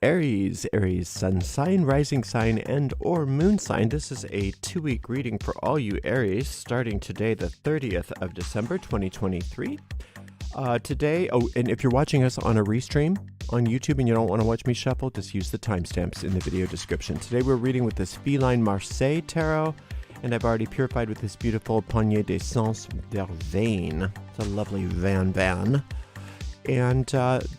Aries, Aries sun sign, rising sign, and or moon sign. This is a 2-week reading for all you Aries, starting today, the 30th of December, 2023. Today, and if you're watching us on a restream on YouTube and you don't want to watch me shuffle, just use the timestamps in the video description. Today we're reading with this Feline Marseille Tarot, and I've already purified with this beautiful Panier d'Essence d'Vervain. It's a lovely van. And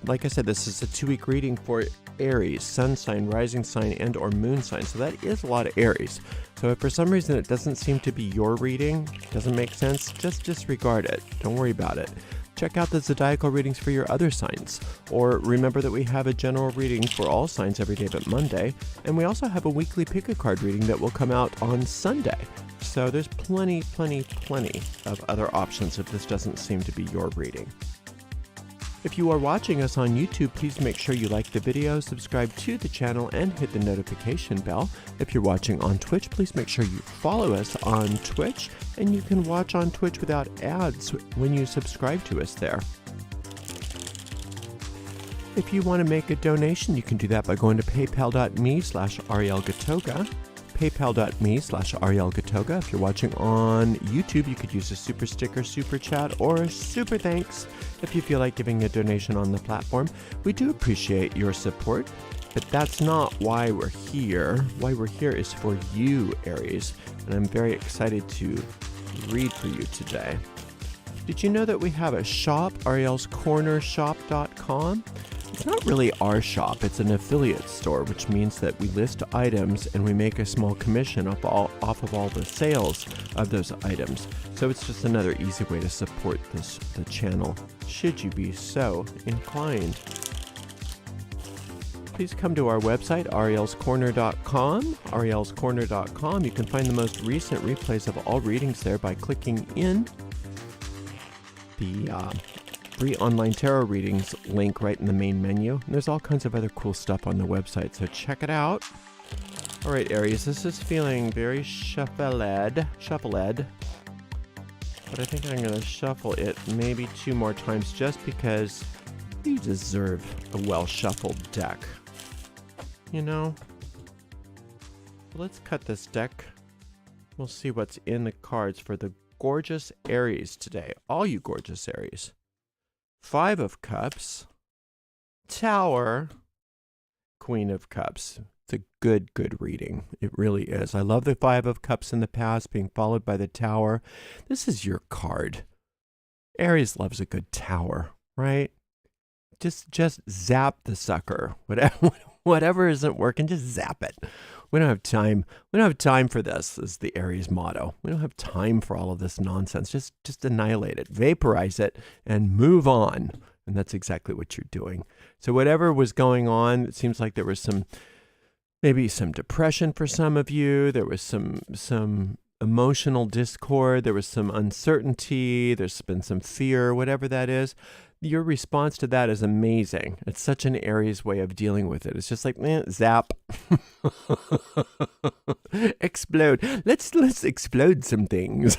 like I said, this is a 2-week reading for Aries, sun sign, rising sign, and or moon sign. So that is a lot of Aries. So if for some reason it doesn't seem to be your reading, doesn't make sense, just disregard it. Don't worry about it. Check out the zodiacal readings for your other signs. Or remember that we have a general reading for all signs every day but Monday. And we also have a weekly pick-a-card reading that will come out on Sunday. So there's plenty of other options if this doesn't seem to be your reading. If you are watching us on YouTube, please make sure you like the video, subscribe to the channel, and hit the notification bell. If you're watching on Twitch, please make sure you follow us on Twitch, and you can watch on Twitch without ads when you subscribe to us there. If you want to make a donation, you can do that by going to paypal.me/ArielGatoga. paypal.me/ArielGatoga. If you're watching on YouTube, you could use a super sticker, super chat, or a super thanks if you feel like giving a donation on the platform. We do appreciate your support, but that's not why we're here. Why we're here is for you, Aries, and I'm very excited to read for you today. Did you know that we have a shop, arielscornershop.com? It's not really our shop, it's an affiliate store, which means that we list items and we make a small commission off of all the sales of those items. So it's just another easy way to support the channel, should you be so inclined. Please come to our website, arielscorner.com. arielscorner.com. You can find the most recent replays of all readings there by clicking in the free online tarot readings link right in the main menu. And there's all kinds of other cool stuff on the website, so check it out. All right, Aries, this is feeling very shuffle-ed, but I think I'm going to shuffle it maybe 2 more times just because you deserve a well-shuffled deck. You know? Let's cut this deck. We'll see what's in the cards for the gorgeous Aries today. All you gorgeous Aries. 5 of Cups, Tower, Queen of Cups. It's a good reading. It really is. I love the 5 of Cups in the past being followed by the Tower. This is your card. Aries loves a good Tower, right? Just zap the sucker. Whatever isn't working, just zap it. We don't have time. We don't have time for this, is the Aries motto. We don't have time for all of this nonsense. Just annihilate it, vaporize it, and move on. And that's exactly what you're doing. So whatever was going on, it seems like there was maybe some depression for some of you. There was some emotional discord. There was some uncertainty. There's been some fear, whatever that is. Your response to that is amazing. It's such an Aries way of dealing with it. It's just like, zap. Explode. Let's explode some things.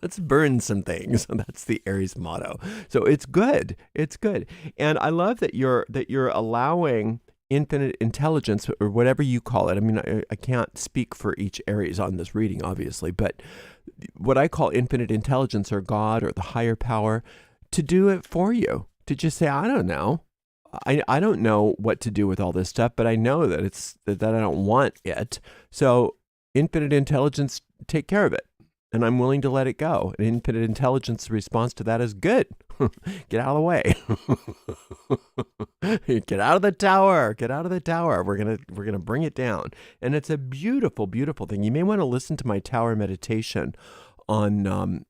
Let's burn some things. That's the Aries motto. So it's good. It's good. And I love that you're allowing infinite intelligence, or whatever you call it. I mean, I can't speak for each Aries on this reading, obviously, but what I call infinite intelligence, or God, or the higher power, to do it for you, to just say, I don't know. I don't know what to do with all this stuff, but I know that that I don't want it. So infinite intelligence, take care of it. And I'm willing to let it go. And infinite intelligence response to that is good. Get out of the way. Get out of the tower. Get out of the tower. We're gonna bring it down. And it's a beautiful, beautiful thing. You may want to listen to my tower meditation on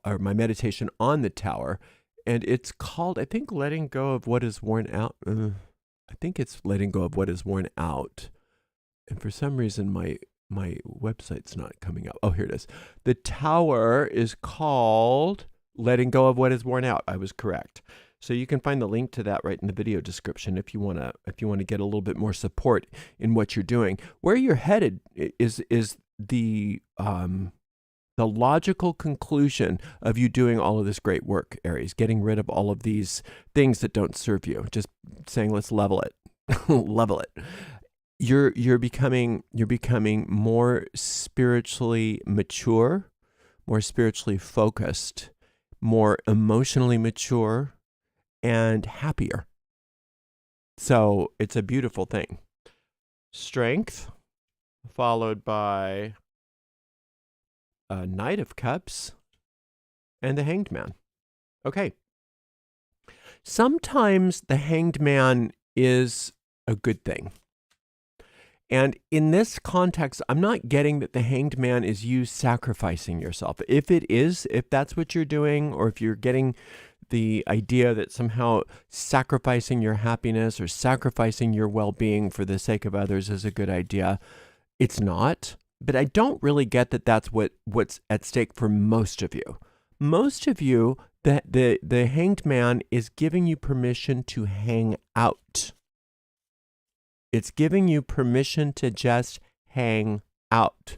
or my meditation on the tower, and it's called, I think, letting go of what is worn out. I think it's letting go of what is worn out. And for some reason, my website's not coming up. Oh, here it is. The tower is called Letting Go of What Is Worn Out. I was correct. So you can find the link to that right in the video description if you want to get a little bit more support in what you're doing. Where you're headed is the logical conclusion of you doing all of this great work, Aries, getting rid of all of these things that don't serve you. Just saying, let's level it. level it. You're becoming more spiritually mature, more spiritually focused, more emotionally mature, and happier. So it's a beautiful thing. Strength, followed by a Knight of Cups and the Hanged Man. Okay. Sometimes the Hanged Man is a good thing. And in this context, I'm not getting that the Hanged Man is you sacrificing yourself. If it is, if that's what you're doing, or if you're getting the idea that somehow sacrificing your happiness or sacrificing your well-being for the sake of others is a good idea, it's not. But I don't really get that that's what's at stake for most of you. Most of you, the Hanged Man is giving you permission to hang out. It's giving you permission to just hang out.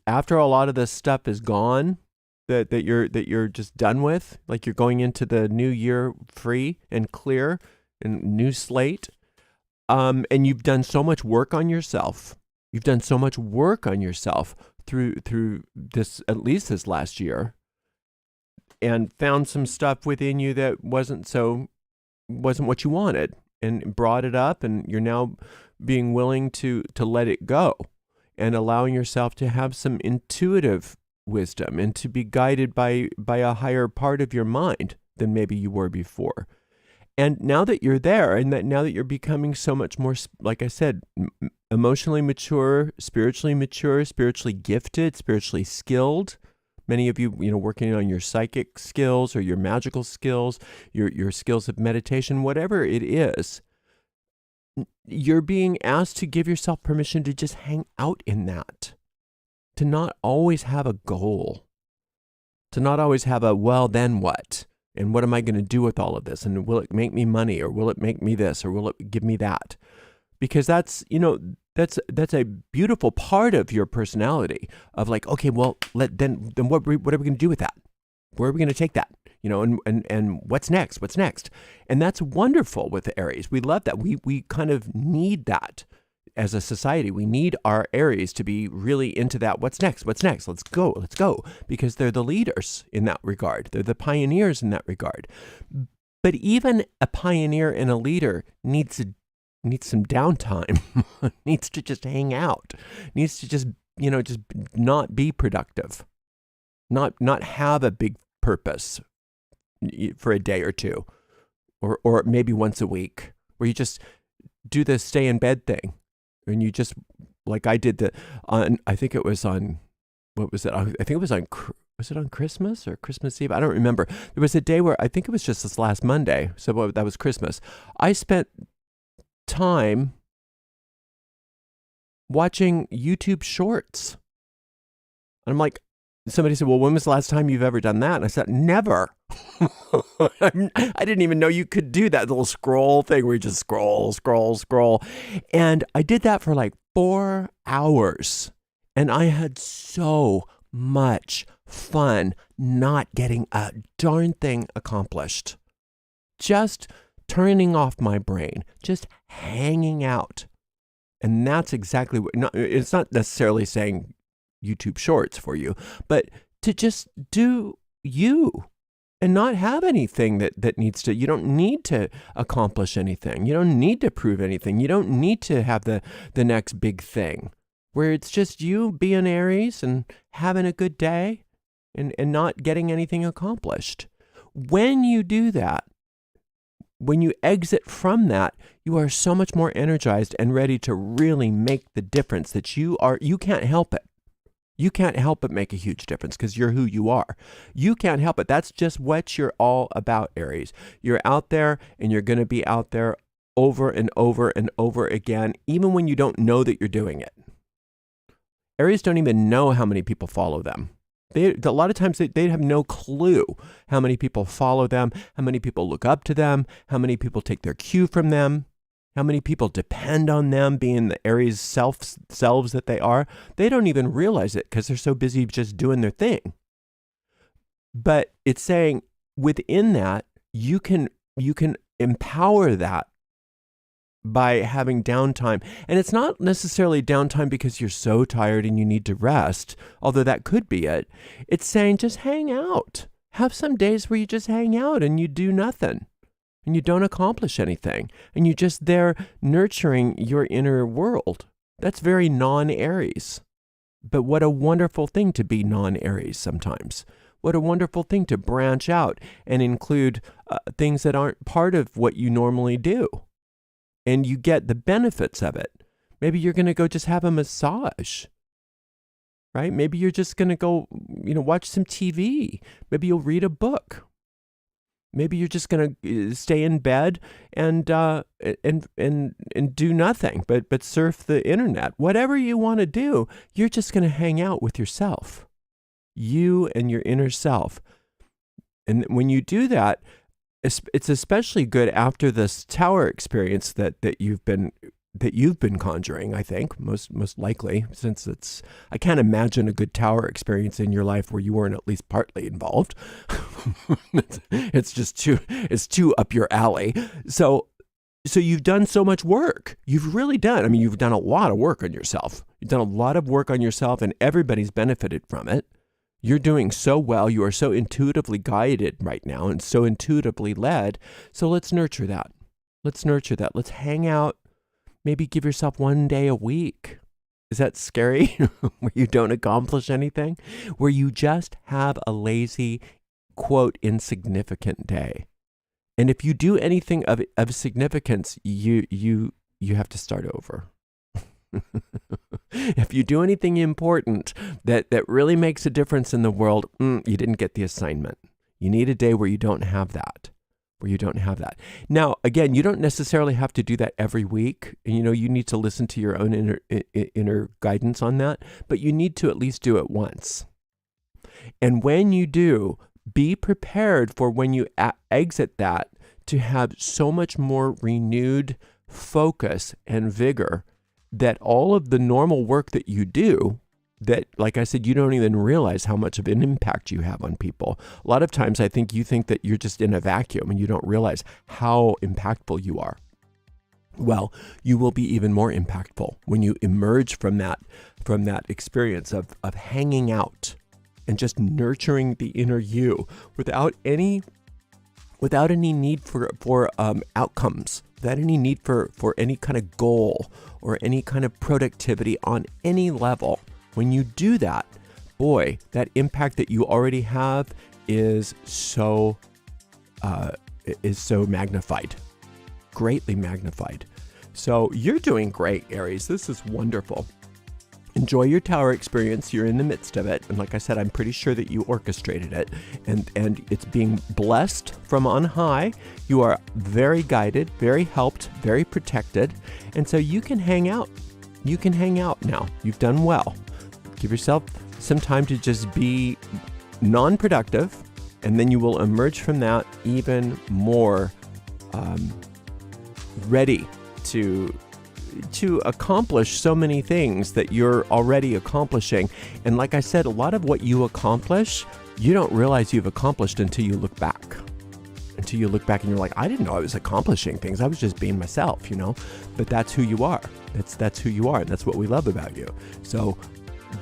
After a lot of this stuff is gone, that you're just done with, like you're going into the new year free and clear and new slate, and you've done so much work on yourself. You've done so much work on yourself through this, at least this last year, and found some stuff within you that wasn't what you wanted, and brought it up, and you're now being willing to let it go and allowing yourself to have some intuitive wisdom and to be guided by a higher part of your mind than maybe you were before. And now that you're there, and that now that you're becoming so much more, like I said, emotionally mature, spiritually gifted, spiritually skilled, many of you, working on your psychic skills or your magical skills, your skills of meditation, whatever it is, you're being asked to give yourself permission to just hang out in that, to not always have a goal, to not always have a, well, then what? And what am I going to do with all of this? And will it make me money, or will it make me this, or will it give me that? Because that's a beautiful part of your personality of like, okay, well, then what are we going to do with that? Where are we going to take that? And what's next? What's next? And that's wonderful with the Aries. We love that. We kind of need that as a society. We need our Aries to be really into that. What's next? What's next? Let's go. Because they're the leaders in that regard. They're the pioneers in that regard. But even a pioneer and a leader needs some downtime, needs to just hang out, needs to just not be productive, not have a big purpose for a day or two, or maybe once a week, where you just do the stay in bed thing. And you just, like I did I think it was on, what was it? I think it was on Christmas or Christmas Eve? I don't remember. There was a day where, I think it was just this last Monday. So that was Christmas. I spent time watching YouTube shorts. And I'm like, somebody said, well, when was the last time you've ever done that? And I said, never. I didn't even know you could do that little scroll thing where you just scroll. And I did that for like 4 hours. And I had so much fun not getting a darn thing accomplished. Just turning off my brain, just hanging out. And that's exactly what, it's not necessarily saying YouTube shorts for you, but to just do you and not have anything that needs to, you don't need to accomplish anything. You don't need to prove anything. You don't need to have the next big thing, where it's just you being Aries and having a good day and not getting anything accomplished. When you do that, when you exit from that, you are so much more energized and ready to really make the difference that you can't help it. You can't help but make a huge difference because you're who you are. You can't help it. That's just what you're all about, Aries. You're out there, and you're going to be out there over and over and over again, even when you don't know that you're doing it. Aries don't even know how many people follow them. A lot of times they have no clue how many people follow them, how many people look up to them, how many people take their cue from them, how many people depend on them being the Aries selves that they are. They don't even realize it because they're so busy just doing their thing. But it's saying within that, you can empower that by having downtime. And it's not necessarily downtime because you're so tired and you need to rest, although that could be it. It's saying just hang out. Have some days where you just hang out and you do nothing and you don't accomplish anything and you're just there nurturing your inner world. That's very non-Aries. But what a wonderful thing to be non-Aries sometimes. What a wonderful thing to branch out and include things that aren't part of what you normally do. And you get the benefits of it. Maybe you're going to go just have a massage, right? Maybe you're just going to go, watch some TV. Maybe you'll read a book. Maybe you're just going to stay in bed and do nothing but surf the internet. Whatever you want to do, you're just going to hang out with yourself, you and your inner self. And when you do that, it's especially good after this tower experience that you've been conjuring, I think, most likely, since I can't imagine a good tower experience in your life where you weren't at least partly involved. It's too up your alley. So you've done so much work. You've really done. You've done a lot of work on yourself. You've done a lot of work on yourself, and everybody's benefited from it. You're doing so well. You are so intuitively guided right now and so intuitively led. So let's nurture that. Let's hang out. Maybe give yourself one day a week. Is that scary? Where you don't accomplish anything? Where you just have a lazy, quote, insignificant day. And if you do anything of significance, you have to start over. If you do anything important that really makes a difference in the world, you didn't get the assignment. You need a day where you don't have that. Now, again, you don't necessarily have to do that every week. You need to listen to your own inner guidance on that, but you need to at least do it once. And when you do, be prepared for when you exit that to have so much more renewed focus and vigor that all of the normal work that you do, that, like I said, you don't even realize how much of an impact you have on people. A lot of times I think you think that you're just in a vacuum and you don't realize how impactful you are. Well, you will be even more impactful when you emerge from that experience of hanging out and just nurturing the inner you without any need for outcomes, without any need for any kind of goal or any kind of productivity on any level. When you do that, boy, that impact that you already have is so magnified, greatly magnified. So you're doing great, Aries. This is wonderful. Enjoy your tower experience. You're in the midst of it. And like I said, I'm pretty sure that you orchestrated it and it's being blessed from on high. You are very guided, very helped, very protected. And so you can hang out. You can hang out now. You've done well. Give yourself some time to just be non-productive, and then you will emerge from that even more ready to accomplish so many things that you're already accomplishing. And like I said, a lot of what you accomplish, you don't realize you've accomplished until you look back. Until you look back and you're like, I didn't know I was accomplishing things. I was just being myself, But that's who you are. That's who you are. And that's what we love about you. So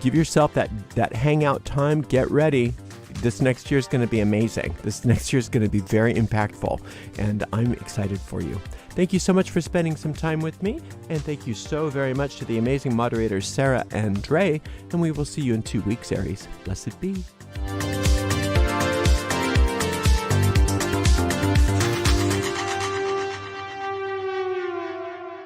give yourself that hangout time. Get ready. This next year is going to be amazing. This next year is going to be very impactful. And I'm excited for you. Thank you so much for spending some time with me. And thank you so very much to the amazing moderators, Sarah and Dre. And we will see you in 2 weeks, Aries. Blessed be.